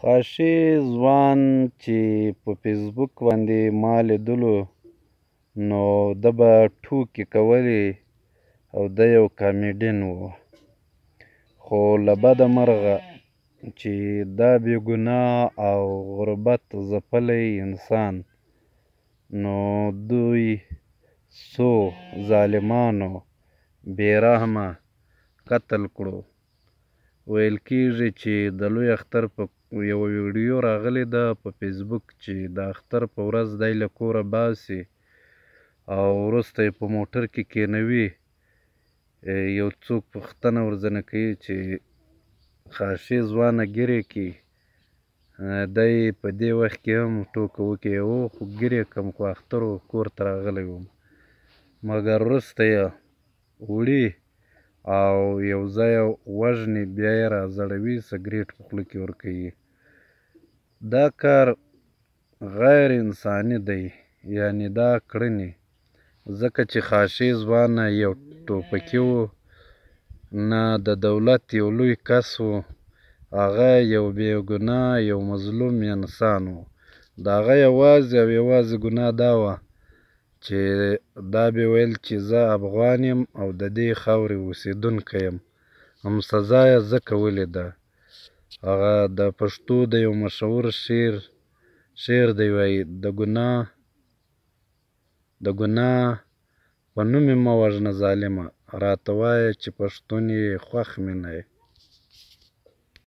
خاشي ځوان چې په فیسبوک باندې ما لیدلو نو ده به ټوکې کولې او ده یو کامیډین و، خو له بده مرغه چې دا بېګناه او غربت ځپلی انسان نو دوی څو ظالمانو بېرحمه قتل کړو. ویل کېږي چې د لوی اختر په یوه ویډیو راغلې ده په فیسبوک چې د اختر په ورځ دی له کوره باسي او وروسته یې په موټر کې کېنوي. یو څوک پوښتنه ورځنه کوي چې خاشي ځوانه ګیرې کړي، دی په دې وخت کې هم ټوکه وکړي هو خو ګیرې کړم خو اختر و کور ته راغلی وم، مګر وروسته یې وړي او یو ځای یې وژني بیا یې راځړوي سګرېټ په خوله کې ورکوي. دا کار غیر انساني دی، یعنې دا کړنې، ځکه چې خاشي ځوانه یو ټوپکي و، نه د دولت یو لوی کس و، هغه یو بېګناه یو مظلوم انسان و. د هغه یوازې او یوازې ګناه دا وه چې دا به ویل چې زه افغان یم او د دې خاورې اوسېدونکی یم. هم سزا یې ځکه ولیده. هغه د پښتو د یو مشهور شعر دی، وایي د ګناه په نوم یې مه وژنه ظالمه، راته وایه چې پښتون یې خوښ مې نه یې.